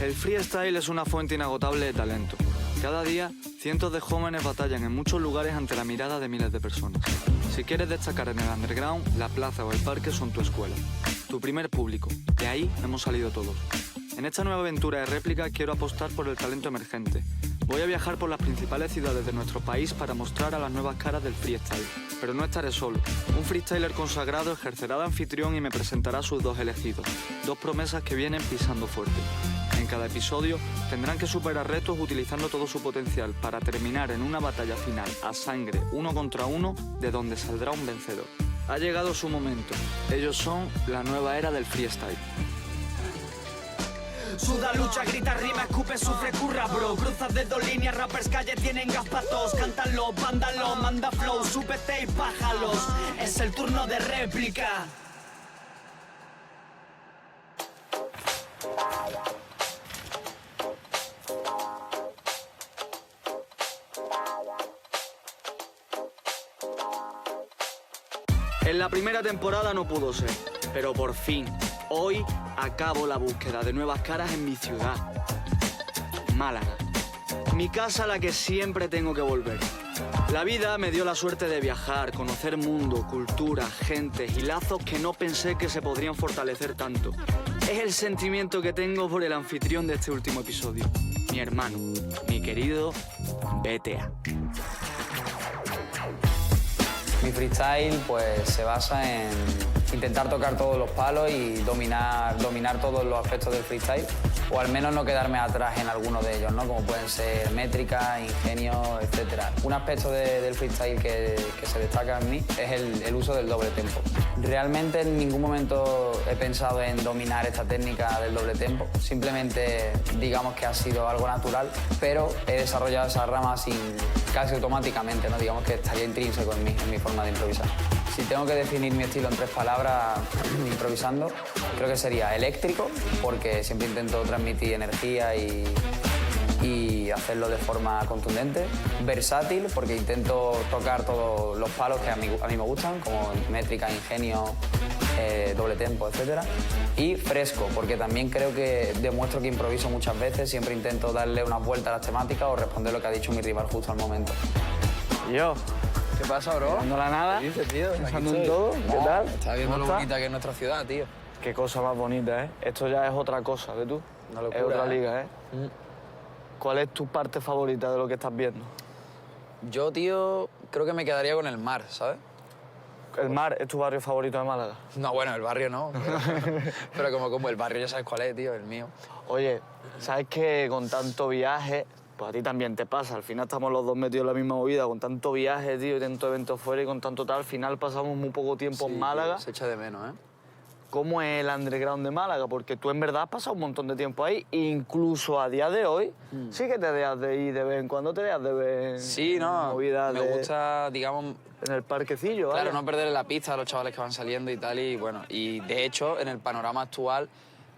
El freestyle es una fuente inagotable de talento. Cada día, cientos de jóvenes batallan en muchos lugares ante la mirada de miles de personas. Si quieres destacar en el underground, la plaza o el parque son tu escuela, tu primer público. De ahí hemos salido todos. En esta nueva aventura de réplica quiero apostar por el talento emergente. Voy a viajar por las principales ciudades de nuestro país para mostrar a las nuevas caras del freestyle. Pero no estaré solo. Un freestyler consagrado ejercerá de anfitrión y me presentará a sus dos elegidos. Dos promesas que vienen pisando fuerte. En cada episodio tendrán que superar retos utilizando todo su potencial para terminar en una batalla final a sangre, 1 contra 1, de donde saldrá un vencedor. Ha llegado su momento. Ellos son la nueva era del freestyle. Suda, lucha, grita, rima, escupe, sufre, curra, bro. Cruzas de 2 líneas, rappers calle tienen gas pa' todos. Cántalo, vándalo, manda flow, súbete y bájalos. Es el turno de réplica. En la primera temporada no pudo ser, pero por fin, hoy acabo la búsqueda de nuevas caras en mi ciudad, Málaga. Mi casa a la que siempre tengo que volver. La vida me dio la suerte de viajar, conocer mundo, cultura, gente y lazos que no pensé que se podrían fortalecer tanto. Es el sentimiento que tengo por el anfitrión de este último episodio, mi hermano, mi querido BTA. Mi freestyle pues se basa en intentar tocar todos los palos y dominar todos los aspectos del freestyle, o al menos no quedarme atrás en alguno de ellos, ¿no? Como pueden ser métrica, ingenio, etc. Un aspecto del freestyle que se destaca en mí es el uso del doble tempo. Realmente en ningún momento he pensado en dominar esta técnica del doble tempo, simplemente digamos que ha sido algo natural, pero he desarrollado esa rama casi automáticamente, ¿no? Digamos que estaría intrínseco en mi forma de improvisar. Si tengo que definir mi estilo en 3 palabras improvisando, creo que sería eléctrico, porque siempre intento transmitir energía y hacerlo de forma contundente. Versátil, porque intento tocar todos los palos que a mí me gustan, como métrica, ingenio, doble tempo, etc. Y fresco, porque también creo que demuestro que improviso muchas veces, siempre intento darle unas vueltas a las temáticas o responder lo que ha dicho mi rival justo al momento. Yo, ¿Qué pasa, bro? no la nada, ¿Qué dices, tío? pensando en todo, ¿qué tal? Estás viendo ¿Cómo lo estás? bonita que es nuestra ciudad, tío. Qué cosa más bonita, ¿eh? Esto ya es otra cosa, ¿ves tú? Una locura, es otra ¿eh? liga, ¿eh? ¿Cuál es tu parte favorita de lo que estás viendo? Yo, tío, creo que me quedaría con el mar, ¿sabes? ¿El mar es tu barrio favorito de Málaga? No, bueno, el barrio no. Pero como el barrio ya sabes cuál es, tío, el mío. Oye, ¿sabes que con tanto viaje, pues a ti también te pasa? Al final estamos los dos metidos en la misma movida, con tanto viaje, tío, y tanto eventos fuera y con tanto tal, al final pasamos muy poco tiempo en Málaga. Tío, se echa de menos, ¿eh? ¿Cómo es el underground de Málaga? Porque tú en verdad has pasado un montón de tiempo ahí, incluso a día de hoy, sí que te dejas de ir de vez en cuando, te dejas de ver Sí, no, movidas me gusta, digamos, en el parquecillo, ¿vale? claro, no perderle la pista a los chavales que van saliendo y tal, y bueno, y de hecho, en el panorama actual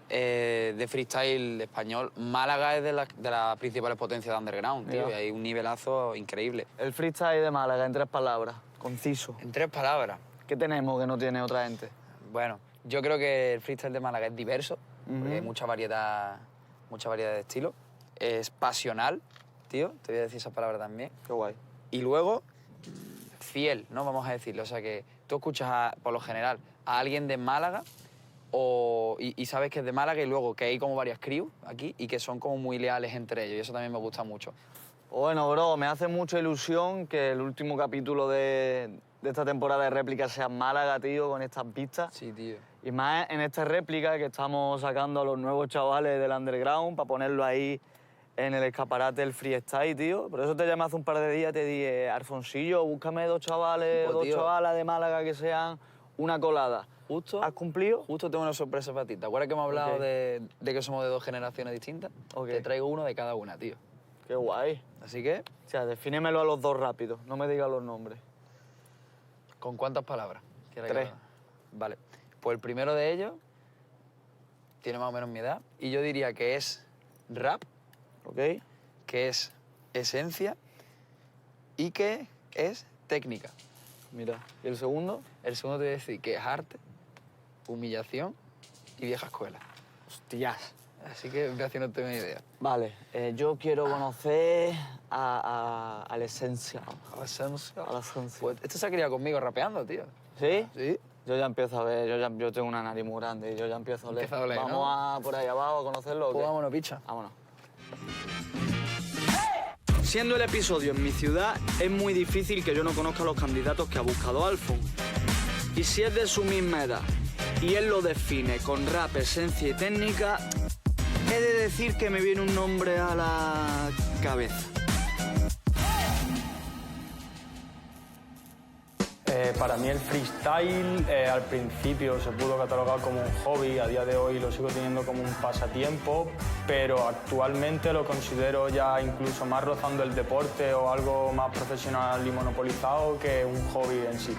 de freestyle español, Málaga es de las principales potencias de underground, tío, Ya. y hay un nivelazo increíble. El freestyle de Málaga, en 3 palabras, conciso. En 3 palabras, ¿Qué tenemos que no tiene otra gente? bueno, yo creo que el freestyle de Málaga es diverso, porque hay mucha variedad de estilo. Es pasional, tío, te voy a decir esa palabra también. Qué guay. Y luego, fiel, ¿no? Vamos a decirlo. O sea, que tú escuchas, por lo general, a alguien de Málaga y sabes que es de Málaga y luego que hay como varias crews aquí y que son como muy leales entre ellos y eso también me gusta mucho. Bueno, bro, me hace mucha ilusión que el último capítulo de esta temporada de réplica sea en Málaga, tío, con estas vistas. Sí, tío. Y más en esta réplica que estamos sacando a los nuevos chavales del underground para ponerlo ahí en el escaparate del freestyle, tío. Por eso te llamé hace un par de días, te dije, Alfonsillo, búscame 2 chavales, Pues, 2 tío. chavalas de Málaga que sean una colada. Justo, ¿Has cumplido? justo tengo una sorpresa para ti. ¿Te acuerdas que hemos hablado Ok. de que somos de 2 generaciones distintas? Ok. Te traigo uno de cada una, tío. Qué guay. Así que, O sea, defínemelo a los 2 rápido, no me digas los nombres. ¿con cuántas palabras? ¿Quieres que 3. haga? Vale. Pues el primero de ellos tiene más o menos mi edad y yo diría que es rap, ¿Ok? que es esencia y que es técnica. Mira. ¿Y el segundo? El segundo te voy a decir que es arte, humillación y vieja escuela. Hostias. Así que casi no tengo ni idea. Vale, yo quiero conocer a la esencia. A la esencia. A la esencia. Pues esto se ha criado conmigo rapeando, tío. ¿Sí? Sí. Yo ya empiezo a ver, yo tengo una nariz muy grande y yo ya empiezo a oler. Empieza a oler, Vamos ¿no? a por ahí abajo a conocerlo. ¿O Pues qué? vámonos, picha. Vámonos. Siendo el episodio en mi ciudad, es muy difícil que yo no conozca a los candidatos que ha buscado Alfon. Y si es de su misma edad y él lo define con rap, esencia y técnica, he de decir que me viene un nombre a la cabeza. Para mí el freestyle al principio se pudo catalogar como un hobby, a día de hoy lo sigo teniendo como un pasatiempo, pero actualmente lo considero ya incluso más rozando el deporte o algo más profesional y monopolizado que un hobby en sí.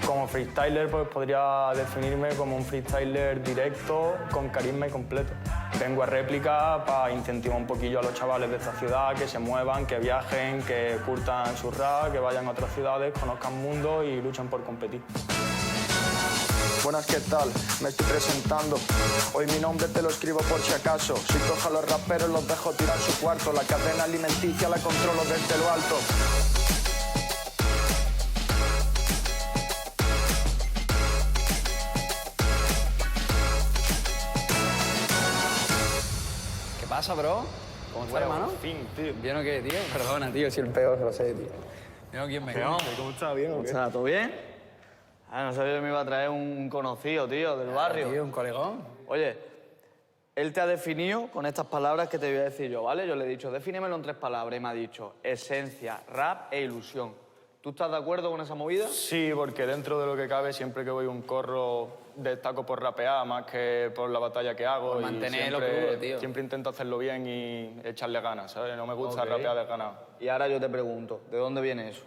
Como freestyler pues podría definirme como un freestyler directo, con carisma y completo. Vengo a réplica para incentivar un poquillo a los chavales de esta ciudad, que se muevan, que viajen, que curtan su rap, que vayan a otras ciudades, conozcan mundo y luchen por competir. Buenas, ¿qué tal? Me estoy presentando. Hoy mi nombre te lo escribo por si acaso. Si cojo a los raperos los dejo tirar su cuarto. La cadena alimenticia la controlo desde lo alto. ¿Qué pasa, bro? ¿Cómo estás, hermano? Por fin, tío. ¿Bien o qué, tío? Perdona, tío, si el peor lo sé, tío. ¿Bien o quién me Peón. ¿Cómo estás? ¿Bien o ¿Cómo qué? está? ¿Todo bien? Ah, no sabía que me iba a traer un conocido, tío, del barrio. Tío, un colegón. Oye, él te ha definido con estas palabras que te voy a decir yo, ¿vale? Yo le he dicho, defínemelo en 3 palabras y me ha dicho esencia, rap e ilusión. ¿Tú estás de acuerdo con esa movida? Sí, porque dentro de lo que cabe, siempre que voy a un corro, destaco por rapear más que por la batalla que hago. Por y mantenerlo siempre, crudo, tío. siempre intento hacerlo bien y echarle ganas, ¿sabes? No me gusta Ok. rapear desganado. Y ahora yo te pregunto, ¿de dónde viene eso?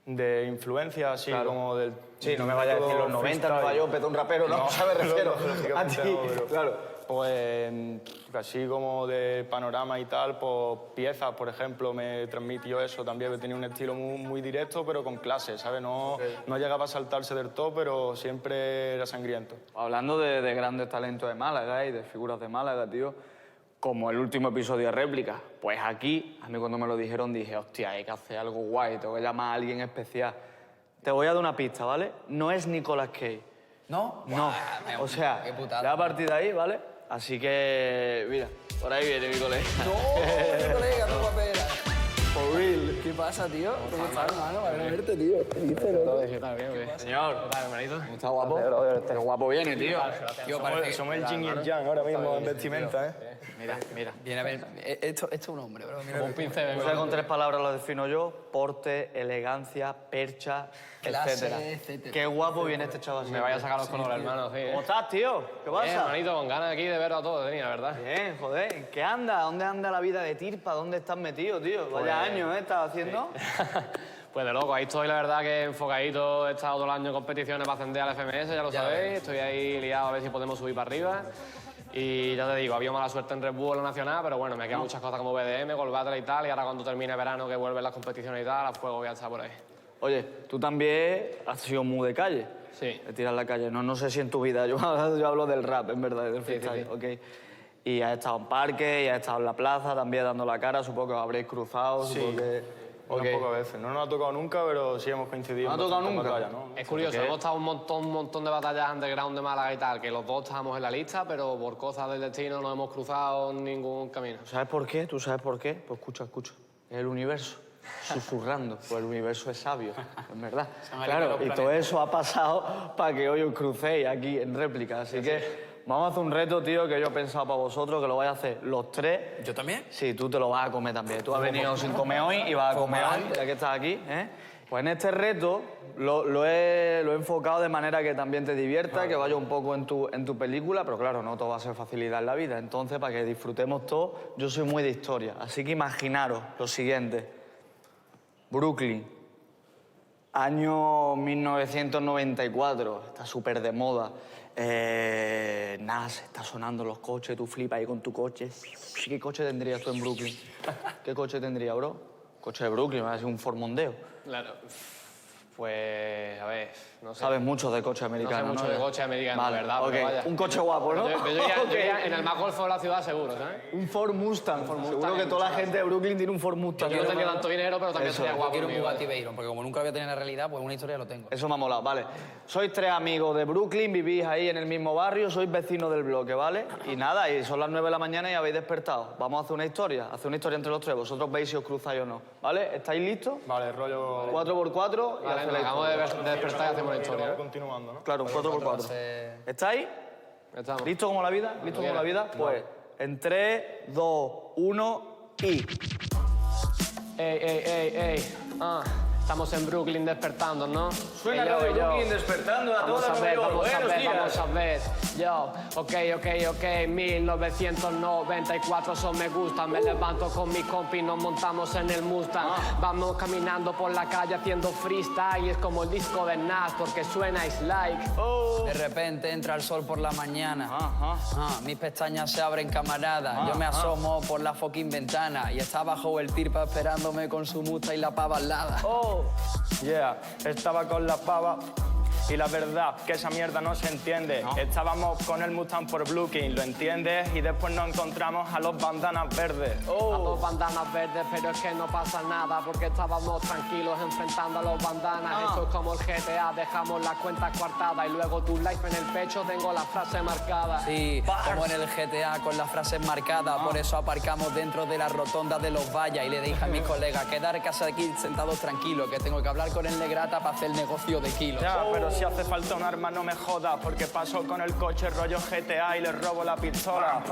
De influencia, así Claro. como del... Sí, no me vayas a decir los 90, Nueva York, petó un rapero, no, ¿sabes? Me refiero a ti, lógicamente no, pero- claro. Pues así como de panorama y tal, pues piezas, por ejemplo, me transmitió eso también, que tenía un estilo muy directo, pero con clase, ¿sabes? No llegaba a saltarse del todo, pero siempre era sangriento. Hablando de grandes talentos de Málaga y de figuras de Málaga, tío, como el último episodio de Réplica, pues aquí, a mí cuando me lo dijeron dije, hostia, hay que hacer algo guay, tengo que llamar a alguien especial. Te voy a dar una pista, ¿vale? No es Nicolas Cage. ¿No? No, Buah, o sea, qué putada. ya a partir de ahí, ¿vale? Así que, mira, por ahí viene mi colega. ¡No! colega, no guapera. For real. ¿Qué pasa, tío? ¿Cómo estás, hermano? Para verte, tío. ¿Qué dices, loco? Señor. ¿Cómo está guapo? Qué guapo viene, tío. Tío, parece Somos el yin y el yang ahora mismo en vestimenta, ¿eh? Mira, mira. Viene a ver, esto es un hombre, bro. Mira, O sea, con 3 palabras lo defino yo: porte, elegancia, percha, Clase, etcétera. etcétera. Qué guapo viene este chaval. Me vaya a sacar los colores, hermano, sí. ¿Cómo estás, tío? ¿Qué Bien, pasa? hermanito, con ganas aquí de verlo a todos, tenía, ¿verdad? Bien, joder. ¿En qué anda? ¿Dónde anda la vida de Tirpa? ¿Dónde estás metido, tío? Vaya años, ¿eh? ¿Estás haciendo? Pues de loco, ahí estoy, la verdad, que enfocadito. He estado todo el año en competiciones para ascender al FMS, ya lo sabéis. Estoy ahí liado a ver si podemos subir para arriba. Y ya te digo, había mala suerte en Red Bull en la nacional, pero bueno, me quedan muchas cosas como BDM, Gold Battle y tal. Y ahora cuando termine el verano, que vuelven las competiciones y tal, a fuego voy a estar por ahí. Oye, tú también has sido muy de calle. Sí. De tirar la calle. No sé si en tu vida. Yo hablo del rap, en verdad, del Sí, sí, freestyle. sí. Ok. Y has estado en parque, y has estado en la plaza, también dando la cara. Supongo que os habréis cruzado. Sí, Supongo que... unas Ok. pocas veces. No nos ha tocado nunca, pero sí hemos coincidido ¿No en ha tocado bastantes nunca? batallas, ¿no? Es curioso, ¿Por qué? hemos estado un montón de batallas underground de Málaga y tal, que los dos estábamos en la lista, pero por cosas del destino no hemos cruzado ningún camino. ¿Sabes por qué? ¿Tú sabes por qué? Pues escucha, escucha. Es el universo. Susurrando, pues el universo es sabio, es verdad. Claro, y todo eso ha pasado para que hoy os crucéis aquí en réplica. Así que vamos a hacer un reto, tío, que yo he pensado para vosotros, que lo vais a hacer los 3. ¿Yo también? Sí, tú te lo vas a comer también. Tú has venido sin comer hoy y vas a comer hoy, ya que estás aquí. ¿Eh? Pues en este reto lo he enfocado de manera que también te divierta, que vaya un poco en tu película, pero claro, no todo va a ser facilidad en la vida. Entonces, para que disfrutemos todo, yo soy muy de historia. Así que imaginaros lo siguiente. Brooklyn, año 1994, está súper de moda. Nas, está sonando los coches, tú flipas ahí con tu coche. ¿Qué coche tendrías tú en Brooklyn? ¿Qué coche tendría, bro? Coche de Brooklyn, va a ser un Ford Mondeo. Claro. Pues, a ver, no sé. Sabes mucho de coche americano, No sé mucho de coche americano, vale, ¿verdad? ok. Pero vaya. Un coche guapo, ¿no? Yo iría en el más golfo de la ciudad seguro, ¿sabes? Un Ford Mustang. Seguro que toda la gente de Brooklyn tiene un Ford Mustang. Yo no tenía tanto dinero, pero también Eso. sería Yo guapo. quiero un mío. Bugatti Veyron, porque como nunca había tenido la realidad, pues una historia lo tengo. Eso me ha molado, vale. Sois 3 amigos de Brooklyn, vivís ahí en el mismo barrio, sois vecinos del bloque, ¿vale? Y nada, y son las 9 de la mañana y habéis despertado. Vamos a hacer una historia entre los 3. Vosotros veis si os cruzáis o no, ¿vale? ¿Estáis listos? Vale, rollo... 4x4 y Vale, hacéis nos la acabamos historia. de despertar y hacemos la historia. Continuando, ¿no? Claro, 4x4. ¿Estáis? Estamos. ¿Listos como la vida? ¿Listos como la vida? Pues en 3, 2, 1 y... Ey. Estamos en Brooklyn despertando, ¿no? Suena Ey, yo, Radio yo. Brooklyn despertando a Vamos todos a ver, amigos. vamos a Buenos ver, días. vamos a ver. Yo, ok. 1994 son me gusta. Me levanto con mi compi, nos montamos en el Mustang. Vamos caminando por la calle haciendo freestyle. Es como el disco de Nas porque suena It's Like. De repente entra el sol por la mañana. Mis pestañas se abren, camarada. Yo me asomo por la fucking ventana y está bajo el tirpa esperándome con su musta y la pava al lado. Yeah, estaba con la pava y la verdad que esa mierda no se entiende. Estábamos con el Mustang por Brooklyn, ¿lo entiendes? Y después nos encontramos a los bandanas verdes. A dos bandanas verdes, pero es que no pasa nada porque estábamos tranquilos enfrentando a los bandanas. Eso es como el GTA, dejamos la cuenta coartada y luego tu life en el pecho tengo la frase marcada. Sí, como en el GTA con las frases marcadas. Por eso aparcamos dentro de la rotonda de los vallas y le dije a mis colegas quedar casa aquí sentados tranquilos, que tengo que hablar con el Negrata para hacer negocio de kilos. Ya, pero si hace falta un arma no me jodas, porque paso con el coche rollo GTA y le robo la pistola.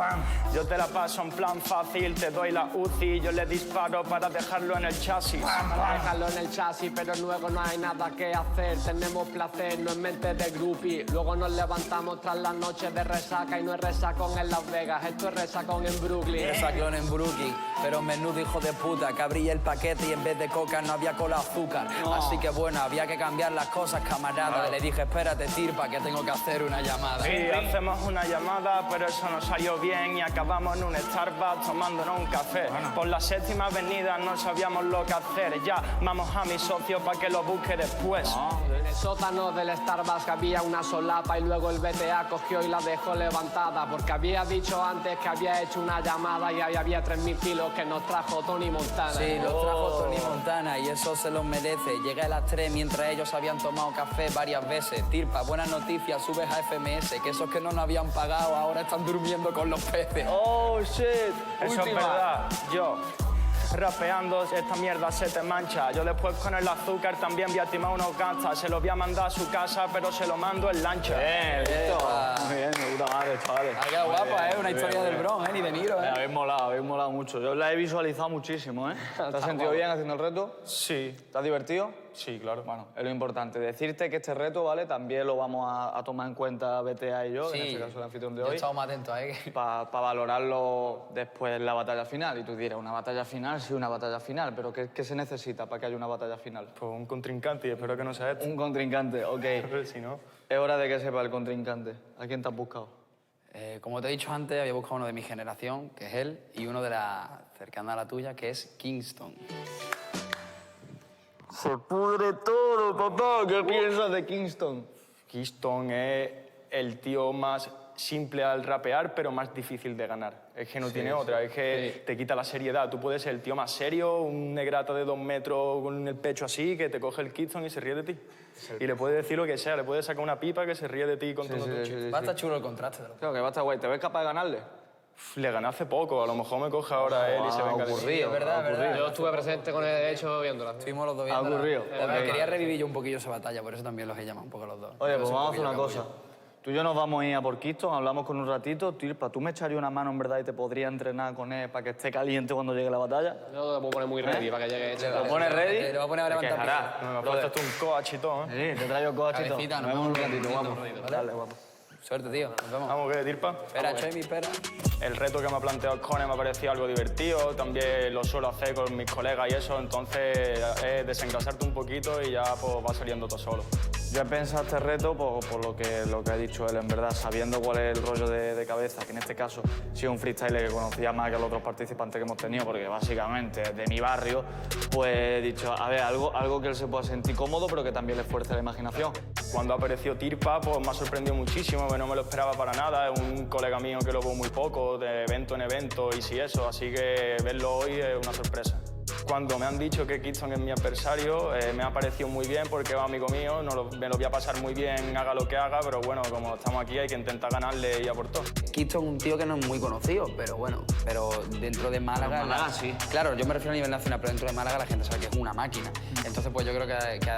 Yo te la paso en plan fácil, te doy la UCI, yo le disparo para dejarlo en el chasis. Déjalo en el chasis, pero luego no hay nada que hacer. Tenemos placer, no es mente de groupie. Luego nos levantamos tras las noches de resaca y no es resacón en Las Vegas, esto es resacón en Brooklyn. Resaclón en Brooklyn, pero menudo hijo de puta, que abrí el paquete y en vez de coca no había cola azúcar. Así que bueno, había que cambiar las cosas, camarada. Le dije, espérate, tirpa, que tengo que hacer una llamada. Sí, hacemos una llamada, pero eso no salió bien y acabamos en un Starbucks tomándonos un café. Por la 7ª avenida no sabíamos lo que hacer. Ya, vamos a mi socio para que lo busque después. En el sótano del Starbucks había una solapa y luego el BTA cogió y la dejó levantada porque había dicho antes que había hecho una llamada y ahí había 3.000 kilos que nos trajo Tony Montana. Sí, los trajo Tony Montana y eso se los merece. Llegué a las 3 mientras ellos habían tomado café varias veces. Tirpa, buenas noticias, subes a FMS, que esos que no nos habían pagado ahora están durmiendo con los peces. Oh, shit. Eso es verdad. Yo, rapeando, esta mierda se te mancha. Yo después con el azúcar también voy a timar unos gastas. Se los voy a mandar a su casa, pero se lo mando en lancha. Muy bien, me gusta madre, chavales. Ah, qué guapa, ¿eh? Una historia del Bronx, ¿eh? Ni de Niro, ¿eh? Habéis molado mucho. Yo la he visualizado muchísimo, ¿eh? ¿Te has sentido bien haciendo el reto? Sí, ¿Te has divertido? sí, claro. Bueno, es lo importante. Decirte que este reto, ¿vale? También lo vamos a tomar en cuenta BTA y yo, en este caso el anfitrión de yo he hoy, estado más atento, ¿eh? para valorarlo después en la batalla final. Y tú dirás, ¿una batalla final? Sí, una batalla final. Pero ¿qué se necesita para que haya una batalla final? Pues un contrincante y espero que no sea este. Un contrincante, ok. Pero si no... Es hora de que sepa el contrincante. ¿A quién te has buscado? Como te he dicho antes, había buscado uno de mi generación, que es él, y uno de la cercana a la tuya, que es Kingston. Se pudre todo, papá. ¿Qué piensas de Kingston? Kingston es el tío más simple al rapear, pero más difícil de ganar. Es que no tiene otra, es que te quita la seriedad. Tú puedes ser el tío más serio, un negrata de 2 metros con el pecho así, que te coge el Kingston y se ríe de ti. Y le puedes decir lo que sea, le puedes sacar una pipa que se ríe de ti con todo tu chiste. Va a estar chulo el contraste. Claro que va a estar guay. ¿Te ves capaz de ganarle? Le gané hace poco, a lo mejor me coge ahora él y se venga de mí. Es verdad, es verdad. Yo estuve presente con él, de hecho, viéndola. Estuvimos los dos Ha viendo. ocurrido. Quería revivir yo un poquillo esa batalla, por eso también los he llamado un poco a los dos. Oye, pues Pero vamos a sí, hacer un una poquillo cosa. Tú y yo nos vamos a ir a por Kingston, hablamos con un ratito. Tirpa, ¿tú me echarías una mano en verdad y te podría entrenar con él para que esté caliente cuando llegue la batalla? Yo lo voy a poner muy ready para que llegue hecho. ¿Lo pones ready? Lo voy a poner a levantar Quejará. pie. Me falta tú un coach y todo, ¿eh? Sí, te traigo coche y todo. Cabecita, Nos vemos un ratito, vamos. Dale, guapo. Suerte, tío. Nos vemos. Vamos, ¿qué, Tirpa? Espera, Chemi, espera. El reto que me ha planteado el Cone me ha parecido algo divertido, también lo suelo hacer con mis colegas y eso, entonces es desengrasarte un poquito y ya pues, va saliendo todo solo. Yo he pensado este reto por lo que ha dicho él, en verdad, sabiendo cuál es el rollo de cabeza, que en este caso sí es un freestyler que conocía más que a los otros participantes que hemos tenido, porque básicamente es de mi barrio, pues he dicho, a ver, algo que él se pueda sentir cómodo, pero que también le fuerce la imaginación. Cuando apareció Tirpa, pues me ha sorprendido muchísimo, que no me lo esperaba para nada. Es un colega mío que lo veo muy poco, de evento en evento y sí eso, así que verlo hoy es una sorpresa. Cuando me han dicho que Kingston es mi adversario, me ha parecido muy bien porque es amigo mío, me lo voy a pasar muy bien, haga lo que haga, pero bueno, como estamos aquí hay que intentar ganarle y a por todo. Kingston es un tío que no es muy conocido, pero bueno, dentro de Málaga... Pero Málaga sí. Claro, yo me refiero a nivel nacional, pero dentro de Málaga la gente sabe que es una máquina. Entonces, pues yo creo que se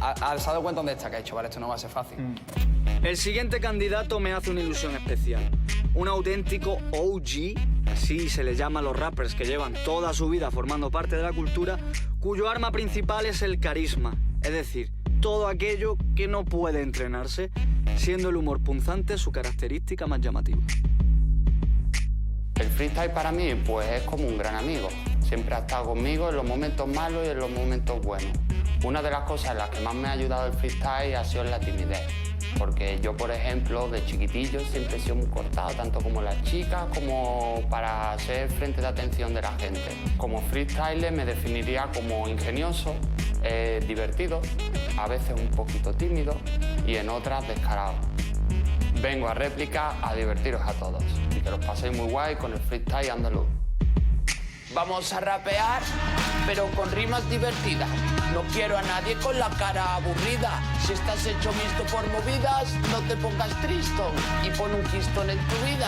ha dado cuenta dónde está, que ha dicho, vale, esto no va a ser fácil. El siguiente candidato me hace una ilusión especial. Un auténtico OG, así se le llama a los rappers que llevan toda su vida formando parte de la cultura, cuyo arma principal es el carisma, es decir, todo aquello que no puede entrenarse, siendo el humor punzante su característica más llamativa. El freestyle para mí pues es como un gran amigo. Siempre ha estado conmigo en los momentos malos y en los momentos buenos. Una de las cosas en las que más me ha ayudado el freestyle ha sido la timidez. Porque yo, por ejemplo, de chiquitillo siempre he sido muy cortado, tanto como las chicas como para ser frente de atención de la gente. Como freestyler me definiría como ingenioso, divertido, a veces un poquito tímido y en otras descarado. Vengo a réplica a divertiros a todos y que los paséis muy guay con el freestyle andaluz. Vamos a rapear, pero con rimas divertidas. No quiero a nadie con la cara aburrida. Si estás hecho mixto por movidas, no te pongas tristón y pon un Kingston en tu vida.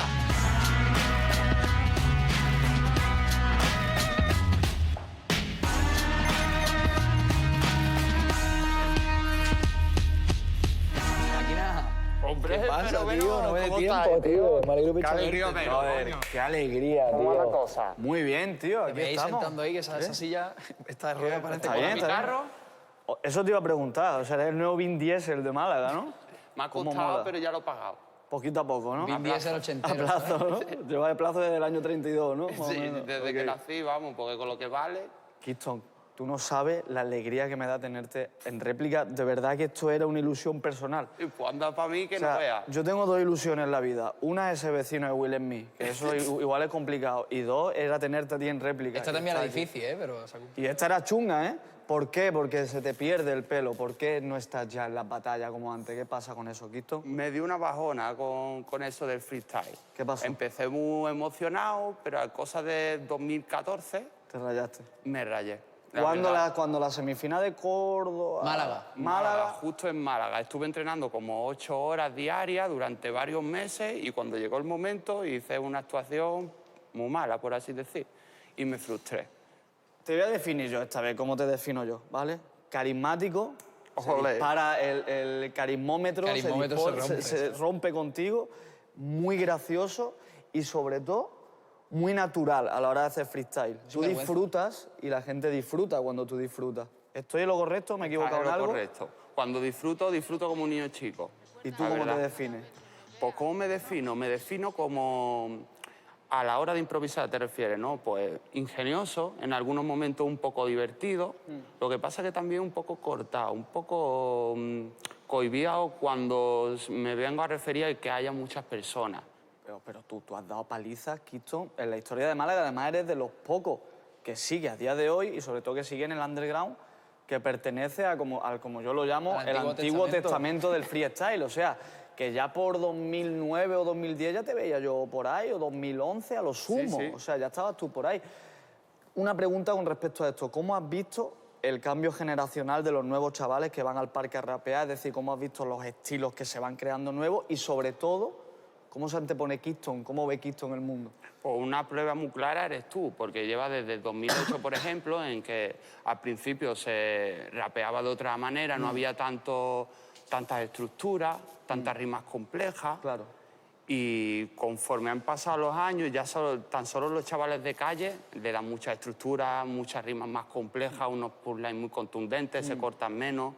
Hombre, ¿Qué pasa, pero tío? No me dé tiempo, tío. Me alegro mucho. Qué alegría, qué alegría, tío. ¿Cómo va la cosa? Muy bien, tío. Aquí me veis estamos. sentando ahí, que esa silla, esta rueda parece Está bien, está bien. Eso te iba a preguntar. O sea, eres el nuevo Vin Diesel de Málaga, ¿no? Me ha ¿Cómo costado, mola? pero ya lo he pagado. Poquito a poco, ¿no? Vin Diesel A ochentero. plazo, ¿no? Lleva de plazo desde el año 32, ¿no? Más o Sí, menos. desde que nací, vamos, porque con lo que vale... Kingston, tú no sabes la alegría que me da tenerte en réplica. De verdad que esto era una ilusión personal. Y pues anda para mí que O sea, no veas. yo tengo dos ilusiones en la vida. Una es ese vecino de Will Smith, que eso igual es complicado. Y dos era tenerte a ti en réplica. Esta y también era estar aquí. difícil, pero... Y esta era chunga, ¿eh? ¿Por qué? Porque se te pierde el pelo. ¿Por qué no estás ya en las batallas como antes? ¿Qué pasa con eso, Kingston? Me dio una bajona con eso del freestyle. ¿Qué pasó? Empecé muy emocionado, pero a cosas de 2014 Te rayaste. me rayé. Cuando la semifinal de Córdoba... Málaga. Justo en Málaga. Estuve entrenando como 8 horas diarias durante varios meses y cuando llegó el momento hice una actuación muy mala, por así decir, y me frustré. Te voy a definir yo esta vez, cómo te defino yo, ¿vale? Carismático, se Ole. dispara el carismómetro, se rompe contigo, muy gracioso y sobre todo muy natural a la hora de hacer freestyle. Tú vergüenza. disfrutas y la gente disfruta cuando tú disfrutas. ¿Estoy en lo correcto? ¿Me he equivocado en Lo algo? correcto. Cuando disfruto, disfruto como un niño chico. ¿Y tú La cómo te verdad. defines? Pues ¿cómo me defino? Me defino como... A la hora de improvisar, ¿te refieres, no? Pues ingenioso, en algunos momentos un poco divertido. Lo que pasa es que también un poco cortado, un poco cohibido cuando me vengo a referir a que haya muchas personas. Pero tú has dado palizas, Kingston, en la historia de Málaga. Además, eres de los pocos que sigue a día de hoy y sobre todo que sigue en el underground, que pertenece a, como yo lo llamo, Al el Antiguo antiguo Testamento. testamento del freestyle. O sea, que ya por 2009 o 2010 ya te veía yo por ahí, o 2011 a lo sumo. sí. O sea, ya estabas tú por ahí. Una pregunta con respecto a esto. ¿Cómo has visto el cambio generacional de los nuevos chavales que van al parque a rapear? Es decir, ¿cómo has visto los estilos que se van creando nuevos? Y sobre todo, ¿cómo se antepone Kingston? ¿Cómo ve Kingston el mundo? Pues una prueba muy clara eres tú, porque lleva desde 2008, por ejemplo, en que al principio se rapeaba de otra manera, no había tantas estructuras, tantas rimas complejas. Claro. Y conforme han pasado los años, ya tan solo los chavales de calle le dan mucha estructura, muchas rimas más complejas, unos punchlines muy contundentes, se cortan menos.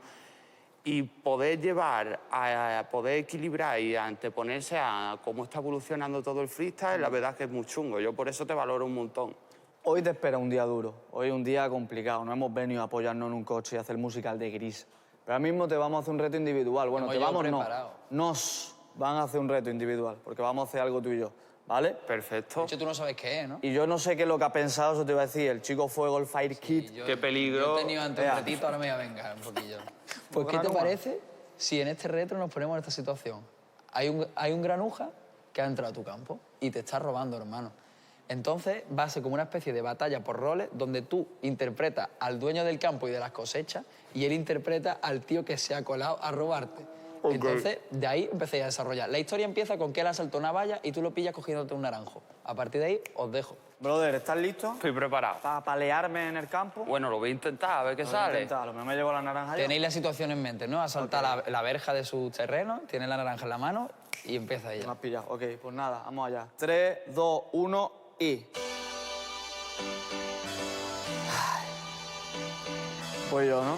Y poder llevar a poder equilibrar y a anteponerse a cómo está evolucionando todo el freestyle, la verdad es que es muy chungo. Yo por eso te valoro un montón. Hoy te espera un día duro, hoy un día complicado. No hemos venido a apoyarnos en un coche y hacer musical de gris. Pero ahora mismo te vamos a hacer un reto individual. Bueno, Hemos te yo vamos, preparado. no. Nos van a hacer un reto individual, porque vamos a hacer algo tú y yo, ¿vale? Perfecto. De hecho, tú no sabes qué es, ¿no? Y yo no sé qué es lo que ha pensado, eso te iba a decir, el chico fuego, el Fire Kit. Yo- Qué peligro. Yo he tenido antes un Vea. retito, ahora me voy a vengar un poquillo. Pues, ¿qué te granuja. parece si en este reto nos ponemos en esta situación? Hay un granuja que ha entrado a tu campo y te está robando, hermano. Entonces va a ser como una especie de batalla por roles donde tú interpretas al dueño del campo y de las cosechas y él interpreta al tío que se ha colado a robarte. Entonces, de ahí empecé a desarrollar. La historia empieza con que él asaltó una valla y tú lo pillas cogiéndote un naranjo. A partir de ahí, os dejo. Brother, ¿estás listo Estoy preparado. para palearme en el campo? Bueno, lo voy a intentar, a ver qué Lo voy a sale. intentar, a lo mejor me llevo la naranja yo. Tenéis la situación en mente, ¿no? Asalta la verja de su terreno, tiene la naranja en la mano y empieza Me ella. has pillado. Ok, pues nada, vamos allá. 3, 2, 1 y... Pues yo, ¿no?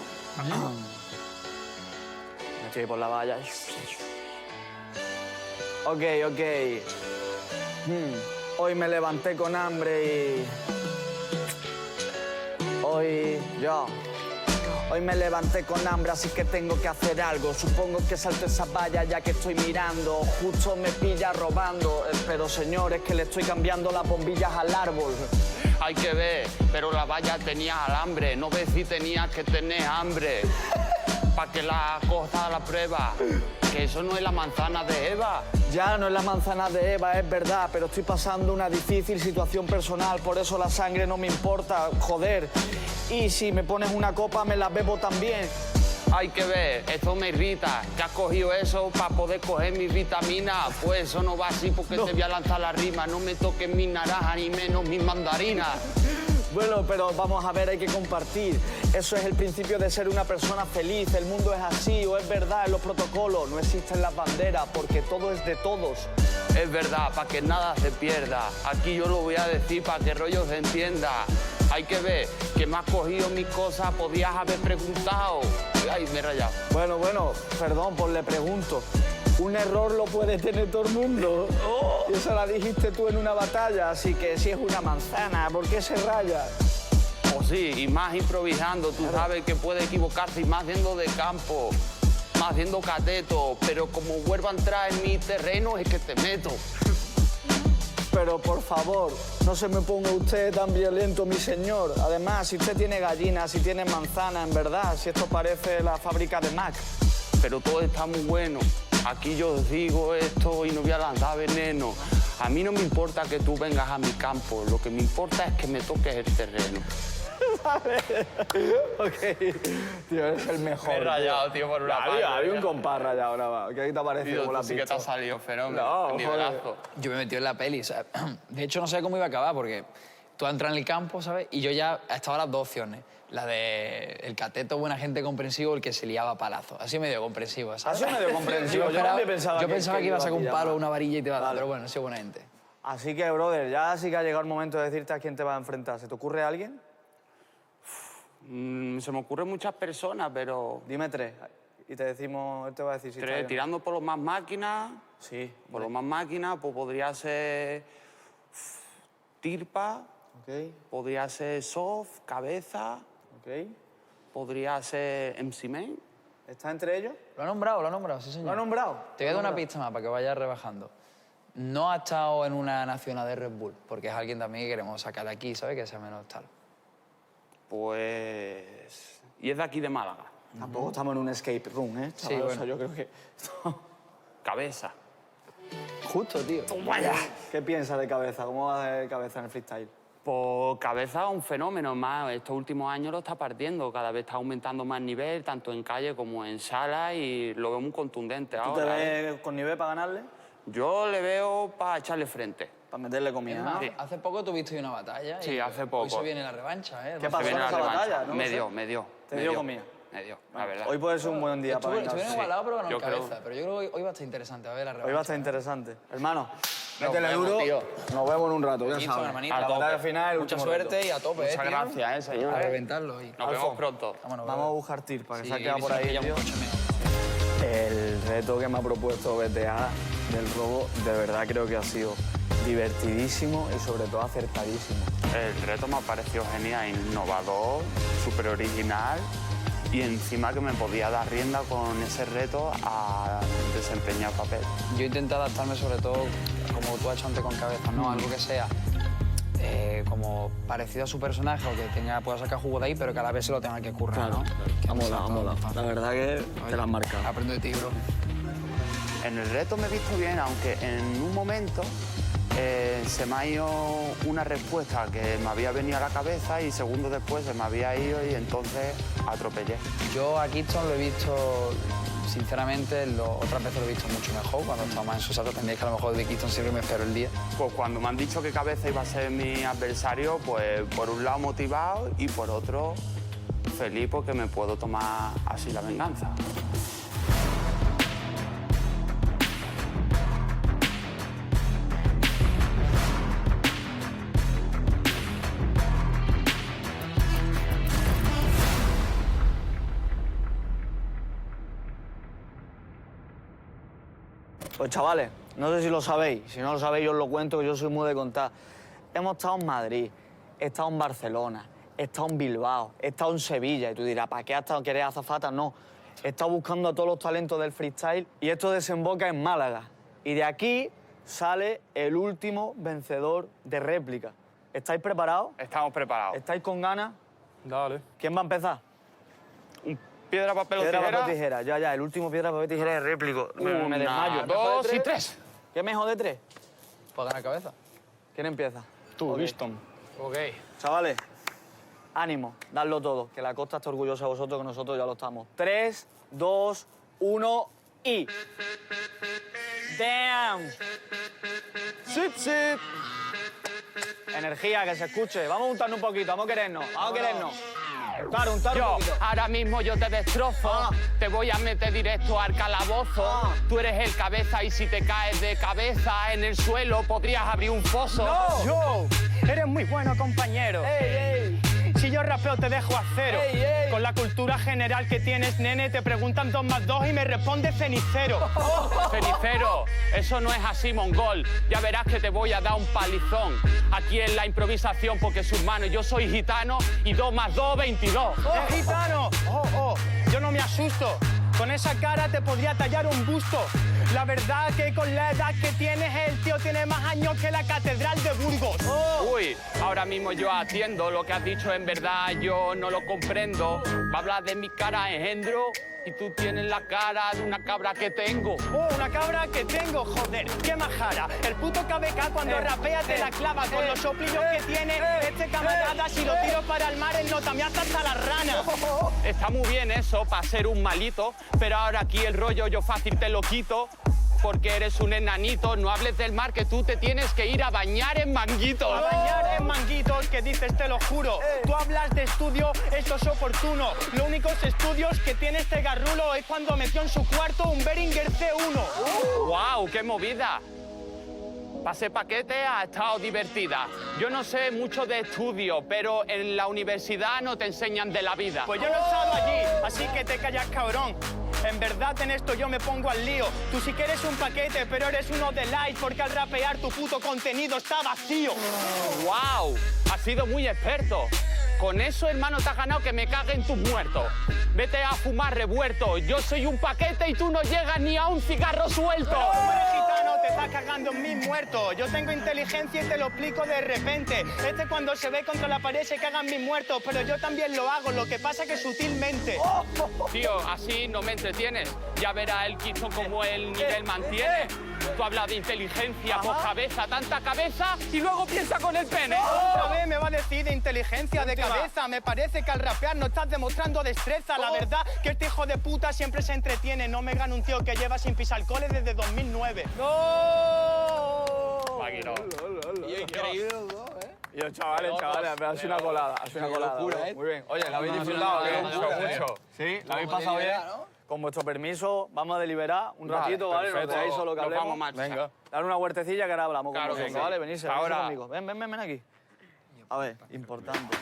Me estoy por la valla. Ok. Hoy me levanté con hambre y... Hoy me levanté con hambre, así que tengo que hacer algo. Supongo que salto esa valla ya que estoy mirando. Justo me pilla robando. Pero señor, es que le estoy cambiando las bombillas al árbol. Hay que ver, pero la valla tenía alambre. No ves si tenías que tener hambre. Para que la cosa la prueba. Que eso no es la manzana de Eva. Ya no es la manzana de Eva, es verdad, pero estoy pasando una difícil situación personal, por eso la sangre no me importa, joder. Y si me pones una copa, me la bebo también. Hay que ver, esto me irrita. Que has cogido eso para poder coger mis vitaminas. Pues eso no va así porque te voy a lanzar la rima. No me toques mi naranja ni menos mis mandarinas. Bueno, pero vamos a ver, hay que compartir. Eso es el principio de ser una persona feliz. El mundo es así, o es verdad, en los protocolos. No existen las banderas, porque todo es de todos. Es verdad, para que nada se pierda. Aquí yo lo voy a decir para que el rollo se entienda. Hay que ver que me has cogido mis cosas, podías haber preguntado. Ay, me he rayado. Bueno, perdón, pues le pregunto. Un error lo puede tener todo el mundo. Y eso la dijiste tú en una batalla, así que si es una manzana, ¿por qué se raya? O sí, y más improvisando, tú sabes que puede equivocarse y más siendo de campo, más siendo cateto, pero como vuelvo a entrar en mi terreno es que te meto. Pero por favor, no se me ponga usted tan violento, mi señor. Además, si usted tiene gallinas, si tiene manzana, en verdad, si esto parece la fábrica de Mac. Pero todo está muy bueno. Aquí yo os digo esto y no voy a lanzar veneno. A mí no me importa que tú vengas a mi campo, lo que me importa es que me toques el terreno. Ok, tío, eres el mejor. Me he rayado, tío, por una parte. Había un compás rayado, nada más. ¿Qué te ha parecido? ¿Cómo lo has Sí que te ha visto? salido fenómeno, No, un nivelazo. joder. Yo me he metido en la peli, ¿sabes? De hecho, no sé cómo iba a acabar porque tú entras en el campo, ¿sabes? Y yo ya estaba las dos opciones. La de el cateto, buena gente comprensivo, el que se liaba a palazos. Así medio comprensivo, ¿sabes? Así medio comprensivo. Yo también pensaba yo que- pensaba que que iba a iba sacar a un pillar palo, más. una varilla y te va a dar, Vale. pero bueno, ha sido buena gente. Así que, brother, ya sí que ha llegado el momento de decirte a quién te vas a enfrentar. ¿Se te ocurre alguien? Se me ocurren muchas personas, pero Dime tres. Y te decimos, él te va a decir si está tres, bien. tirando por los más máquinas, Sí. por los más máquinas, pues podría ser Tirpa, Ok, podría ser Soft, Cabeza, ok. podría ser MC Man. ¿Está entre ellos? Lo ha nombrado, sí, señor. ¿Lo ha nombrado? Te voy a dar una pista más para que vayas rebajando. No ha estado en una nacional de Red Bull, porque es alguien también que queremos sacar de aquí, ¿sabes? Que sea menos tal. Pues... Y es de aquí de Málaga. Tampoco estamos en un escape room, ¿eh? Sí, chaval? O bueno. sea, yo creo que... Cabeza. Justo, tío. ¡Vaya! ¿Qué piensas de Cabeza? ¿Cómo va de Cabeza en el freestyle? Pues Cabeza es un fenómeno más. Estos últimos años lo está partiendo. Cada vez está aumentando más nivel, tanto en calle como en sala, y lo veo muy contundente ¿Tú te ahora. ves con nivel para ganarle? Yo le veo para echarle frente. Para meterle comida, Es ¿no? más, hace poco tuviste una batalla. Sí, y hace poco. Hoy se viene la revancha, ¿eh? ¿Qué pasó Se viene en la esa revancha. batalla? No lo me sé. dio, me dio. ¿Te me dio comida? Me dio, la verdad. Hoy puede ser un buen día para Estuvieron vengarse. igualados, pero ganó Yo el creo- cabeza. Pero yo creo que hoy va a estar interesante. A ver la revancha. Hoy va a estar interesante. Hermano, métele vemos, duro. tío. Nos vemos en un rato, ya Bonito, sabes. hermanito. La A tope. batalla final, el Mucha último suerte reto. y a tope, Muchas tío. gracias, A señor. reventarlo hoy. Nos vemos pronto. Vámonos, Vamos a buscar tir para que se ha Sí, quedado por ahí, que tío. un coche menos. El reto que me ha propuesto BTA del robo, de verdad creo que ha sido divertidísimo y sobre todo acertadísimo. El reto me ha parecido genial, innovador, súper original y encima que me podía dar rienda con ese reto a desempeñar el papel. Yo intenté adaptarme sobre todo, como tú has hecho antes con Cabeza, ¿no? Algo que sea como parecido a su personaje o que pueda sacar jugo de ahí, pero que a la vez se lo tenga que currar, ¿no? La verdad que te la has marcado. Aprendo de ti, bro. En el reto me he visto bien, aunque en un momento se me ha ido una respuesta que me había venido a la cabeza y segundos después se me había ido y entonces atropellé. Yo a Kingston lo he visto, sinceramente, otras veces lo he visto mucho mejor. Cuando estaba más en su salto, tendréis que a lo mejor de Kingston siempre me espero el día. Pues cuando me han dicho que Cabeza iba a ser mi adversario, pues por un lado motivado y por otro feliz porque me puedo tomar así la venganza. Pues chavales, no sé si lo sabéis, si no lo sabéis yo os lo cuento, que yo soy muy de contar. Hemos estado en Madrid, he estado en Barcelona, he estado en Bilbao, he estado en Sevilla, y tú dirás, ¿para qué has estado? ¿Quieres azafata? No, he estado buscando a todos los talentos del freestyle y esto desemboca en Málaga. Y de aquí sale el último vencedor de réplica. ¿Estáis preparados? Estamos preparados. ¿Estáis con ganas? Dale. ¿Quién va a empezar? Piedra, papel o Piedra, tijera. papel, tijera. Ya, el último piedra, papel, tijera de réplico. Me desmayo. Dos y tres. ¿Qué mejor de tres? ¿Puedo ganar Cabeza? ¿Quién empieza? Tú, Kingston. Ok. Chavales, ánimo, dadlo todo, que la costa está orgullosa de vosotros, que nosotros ya lo estamos. 3, 2, 1 y... ¡Damn! ¡Sip, sip! Energía, que se escuche. Vamos a untarnos un poquito, vamos a querernos, untar un Yo, poquito. ahora mismo yo te destrozo, te voy a meter directo al calabozo. Tú eres el Cabeza y si te caes de cabeza en el suelo podrías abrir un foso. Yo, eres muy bueno, compañero. Si yo rapeo te dejo a cero. Con la cultura general que tienes, nene, te preguntan 2 más 2 y me responde cenicero. Cenicero, eso no es así, mongol. Ya verás que te voy a dar un palizón. Aquí en la improvisación, porque su hermano, yo soy gitano y 2 más 2, 22. ¡Es gitano! Yo no me asusto. Con esa cara te podría tallar un busto. La verdad que con la edad que tienes, el tío tiene más años que la catedral de Burgos. Uy, ahora mismo yo atiendo lo que has dicho, en verdad yo no lo comprendo. Va a hablar de mi cara, engendro, y tú tienes la cara de una cabra que tengo. Una cabra que tengo, joder, qué majara. El puto KBK cuando rapea te la clava con los soplillos que tiene este camarada. Si lo tiro para el mar, él no también hasta la rana. Está muy bien eso para ser un malito, pero ahora aquí el rollo yo fácil te lo quito. Porque eres un enanito, no hables del mar, que tú te tienes que ir a bañar en manguitos. A bañar en manguitos, que dices, te lo juro. Tú hablas de estudio, esto es oportuno. Los únicos estudios que tiene este garrulo es cuando metió en su cuarto un Behringer C1. ¡Guau, qué movida! Pase paquete, ha estado divertida. Yo no sé mucho de estudio, pero en la universidad no te enseñan de la vida. Pues yo no he estado allí, así que te callas, cabrón. En verdad en esto yo me pongo al lío. Tú sí que eres un paquete, pero eres uno de light, porque al rapear tu puto contenido está vacío. ¡Guau! Has sido muy experto. Con eso, hermano, te has ganado que me caguen tus muertos. Vete a fumar revuelto. Yo soy un paquete y tú no llegas ni a un cigarro suelto. Como eres gitano, te estás cagando en mis muertos. Yo tengo inteligencia y te lo explico de repente. Cuando se ve contra la pared se cagan mis muertos, pero yo también lo hago, lo que pasa que sutilmente. Tío, así no me entretienes. Ya verá el Kingston como el nivel mantiene. Tú hablas de inteligencia, pues cabeza, tanta cabeza y luego piensa con el pene. Otra vez me va a decir de inteligencia, de cabeza. Me parece que al rapear no estás demostrando destreza. La verdad que este hijo de puta siempre se entretiene. No me gana un tío que lleva sin pisar cole desde 2009. Increíble los dos, Yo, chavales, me ha sido una colada. Ha sido una colada. locura, ¿eh? Muy bien. Oye, ¿la habéis Una disfrutado? locura, Mucho. ¿Sí? ¿La habéis pasado bien? Con vuestro permiso, vamos a deliberar un ratito, ¿vale? Nos perfecto. dejáis solo que Nos hablemos. vamos a marchar. Venga. Dar una huertecilla que ahora hablamos Claro con que vosotros, sí. ¿vale? Venidse Ahora. conmigo. Ven aquí. A ver, importante.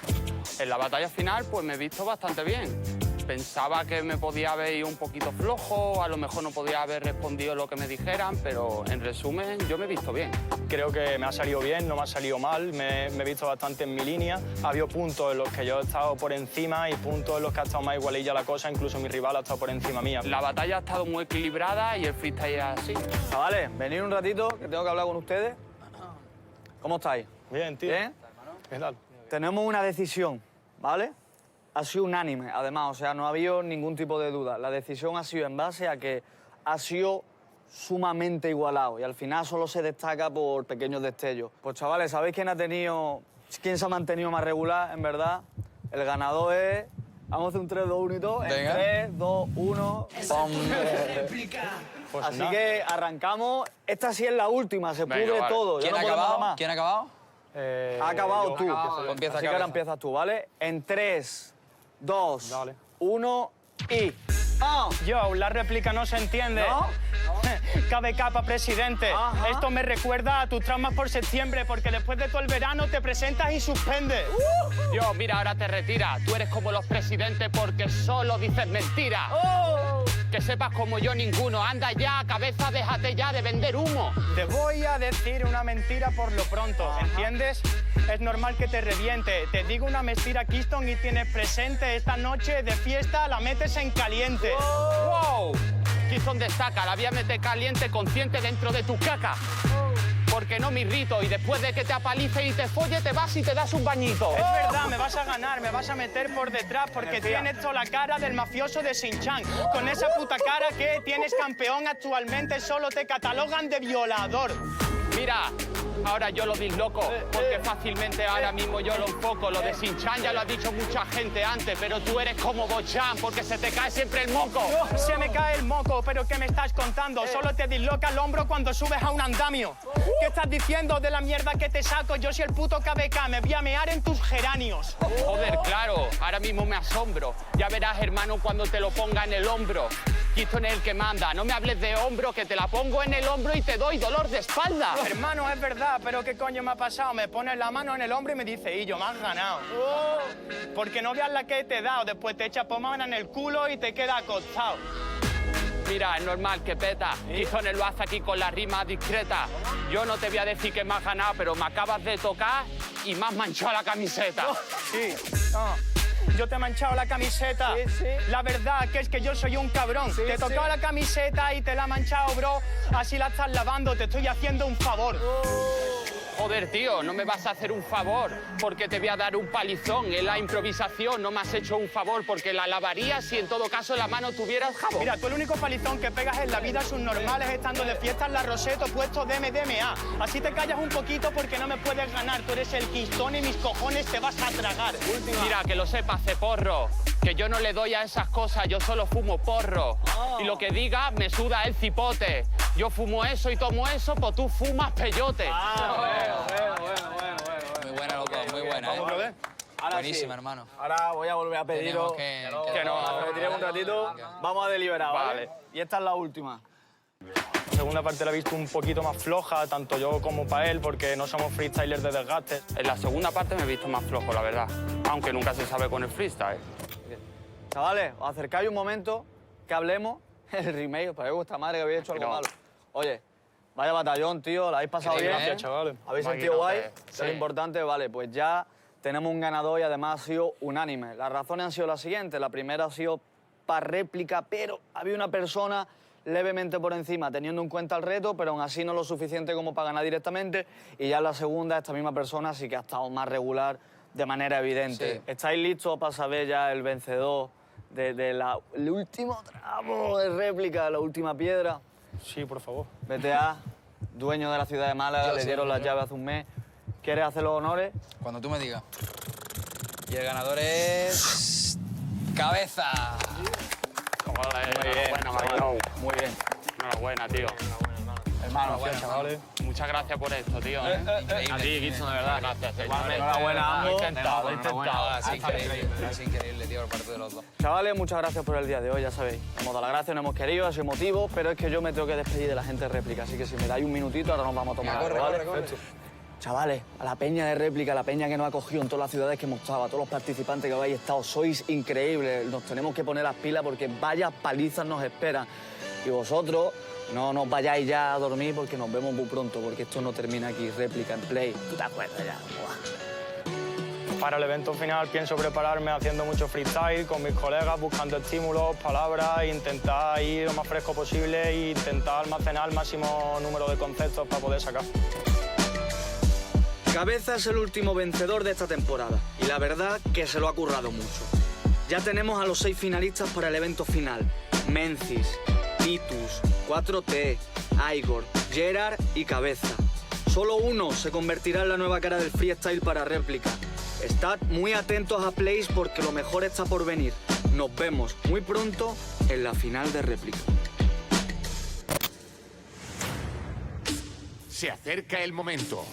En la batalla final, pues me he visto bastante bien. Pensaba que me podía haber ido un poquito flojo, a lo mejor no podía haber respondido lo que me dijeran, pero en resumen yo me he visto bien. Creo que me ha salido bien, no me ha salido mal, me he visto bastante en mi línea. Ha habido puntos en los que yo he estado por encima y puntos en los que ha estado más igualilla la cosa, incluso mi rival ha estado por encima mía. La batalla ha estado muy equilibrada y el freestyle es así. Chavales, venid un ratito, que tengo que hablar con ustedes. ¿Cómo estáis? Bien, tío. ¿Bien? ¿Qué tal? Tenemos una decisión, ¿vale? Ha sido unánime, además, o sea, no ha habido ningún tipo de duda. La decisión ha sido en base a que ha sido sumamente igualado y al final solo se destaca por pequeños destellos. Pues chavales, ¿sabéis quién se ha mantenido más regular, en verdad? El ganador es... Vamos a hacer un 3, 2, 1 y todo. Venga. 3, 2, 1... ¡Pum! Pues Así nada. que arrancamos. Esta sí es la última, se Venga, pudre vale. todo. Ya ¿Quién no ha podemos nada acabado? más. ¿Quién ha acabado? Ha acabado yo. tú. Pues empieza Así que cabeza. ahora empiezas tú, ¿vale? En 3, 2, Dale. 1 y... ¡Ah! Yo, la réplica no se entiende. ¿No? Cabe capa, presidente. Ajá. Esto me recuerda a tus traumas por septiembre, porque después de todo el verano te presentas y suspendes. Dios, mira, ahora te retiras. Tú eres como los presidentes porque solo dices mentiras. Que sepas como yo ninguno. Anda ya, cabeza, déjate ya de vender humo. Te voy a decir una mentira por lo pronto, ¿entiendes? Es normal que te reviente. Te digo una mentira, Keystone, y tienes presente. Esta noche de fiesta la metes en caliente. ¡Wow! Keystone destaca, la voy a meter caliente, consciente dentro de tu caca. Porque no me irrito y después de que te apalice y te folle, te vas y te das un bañito. Es verdad, me vas a ganar, me vas a meter por detrás porque tienes toda la cara del mafioso de Shin-Chan. Con esa puta cara que tienes campeón actualmente, solo te catalogan de violador. Mira, ahora yo lo disloco, porque fácilmente ahora mismo yo lo enfoco. Lo de Shin-Chan ya lo ha dicho mucha gente antes, pero tú eres como Bochan, porque se te cae siempre el moco. Se me cae el moco, pero ¿qué me estás contando? Solo te disloca el hombro cuando subes a un andamio. ¿Qué estás diciendo de la mierda que te saco? Yo soy el puto KBK, me voy a mear en tus geranios. Joder, claro, ahora mismo me asombro. Ya verás, hermano, cuando te lo ponga en el hombro. Keystone es el que manda, no me hables de hombro, que te la pongo en el hombro y te doy dolor de espalda. Hermano, es verdad, pero ¿qué coño me ha pasado? Me pones la mano en el hombro y me dice, y yo, me has ganado. Porque no veas la que te he dado, después te echa pomada en el culo y te queda acostado. Mira, es normal que peta. Keystone lo hace aquí con la rima discreta. Yo no te voy a decir que me has ganado, pero me acabas de tocar y me has manchado la camiseta. Sí, yo te he manchado la camiseta. Sí. La verdad que es que yo soy un cabrón. Te he tocado la camiseta y te la he manchado, bro. Así la estás lavando, te estoy haciendo un favor. Joder, tío, no me vas a hacer un favor porque te voy a dar un palizón. En la improvisación no me has hecho un favor porque la lavarías si en todo caso en la mano tuvieras jabón. Mira, tú el único palizón que pegas en la vida subnormales estando de fiesta en la Roseto puesto de MDMA. Así te callas un poquito porque no me puedes ganar. Tú eres el Keystone y mis cojones te vas a tragar. Mira, que lo sepas, ceporro, que yo no le doy a esas cosas, yo solo fumo porro. Y lo que diga me suda el cipote. Yo fumo eso y tomo eso, pues tú fumas peyote. Muy buena, loco, muy buena, ¿eh? Ahora Buenísima, sí. hermano. Ahora voy a volver a pediros Tenemos que nos retiremos un ratito. Vamos a deliberar, ¿vale? Vale. Y esta es la última. La segunda parte la he visto un poquito más floja, tanto yo como para él, porque no somos freestylers de desgaste. En la segunda parte me he visto más flojo, la verdad. Aunque nunca se sabe con el freestyle. Chavales, os acercáis un momento, que hablemos. El remake, para que vuestra madre que habéis hecho algo No. malo. Oye, vaya batallón, tío, la habéis pasado Increíble, bien. Gracias, chavales. ¿Habéis sentido guay? Maquinote, Eso es sí. importante, vale, pues ya tenemos un ganador y además ha sido unánime. Las razones han sido las siguientes. La primera ha sido para réplica, pero había una persona levemente por encima, teniendo en cuenta el reto, pero aún así no lo suficiente como para ganar directamente. Y ya en la segunda, esta misma persona sí que ha estado más regular de manera evidente. Sí. ¿Estáis listos para saber ya el vencedor de el último tramo de réplica, la última piedra? Sí, por favor. BTA, dueño de la ciudad de Málaga, Yo le sí, dieron las llaves hace un mes. ¿Quieres hacer los honores? Cuando tú me digas. Y el ganador es... ¡Cabeza! Enhorabuena, Maquinón. Muy bien. Enhorabuena, tío. Hermano, Enhorabuena, Chavales. Muchas gracias por esto, tío. Increíble. A ti, Keystone, de verdad. Gracias, enhorabuena a Lo he ambos. intentado, lo he intentado. Ha sido increíble, tío, por parte de los dos. Chavales, muchas gracias por el día de hoy, ya sabéis. Hemos dado las gracias, no hemos querido, ha sido emotivo, pero es que yo me tengo que despedir de la gente de réplica, así que si me dais un minutito, ahora nos vamos a tomar Venga, algo, corre, ¿vale? corre, corre. Chavales, a la peña de réplica, a la peña que nos ha cogido en todas las ciudades que hemos estado, a todos los participantes que habéis estado, sois increíbles. Nos tenemos que poner las pilas porque vaya palizas nos esperan. Y vosotros no nos vayáis ya a dormir porque nos vemos muy pronto, porque esto no termina aquí. Réplica en Play. ¿Tú te acuerdas ya? Buah. Para el evento final pienso prepararme haciendo mucho freestyle con mis colegas, buscando estímulos, palabras, intentar ir lo más fresco posible e intentar almacenar el máximo número de conceptos para poder sacar. Cabeza es el último vencedor de esta temporada y la verdad que se lo ha currado mucho. Ya tenemos a los 6 finalistas para el evento final. Mencis, Titus, 4T, Igor, Gerard y Cabeza. Solo uno se convertirá en la nueva cara del freestyle para réplica. Estad muy atentos a Plays porque lo mejor está por venir. Nos vemos muy pronto en la final de réplica. Se acerca el momento.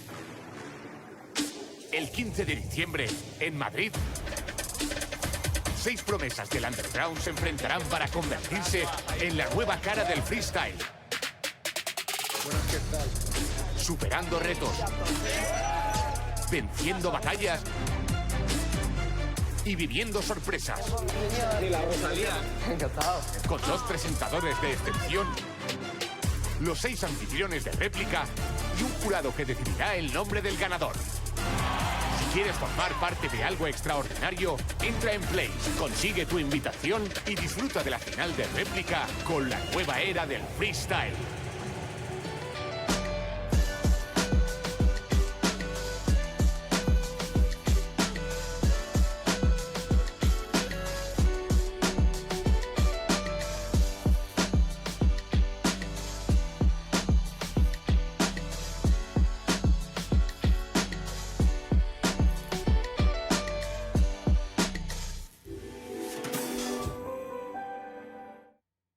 El 15 de diciembre, en Madrid, 6 promesas del underground se enfrentarán para convertirse en la nueva cara del freestyle. ¿Qué tal? Superando retos, venciendo batallas y viviendo sorpresas. Y la Rosalía. Encantado. Con 2 presentadores de excepción, los 6 anfitriones de réplica y un jurado que decidirá el nombre del ganador. Si quieres formar parte de algo extraordinario, entra en Plays, consigue tu invitación y disfruta de la final de réplica con la nueva era del freestyle.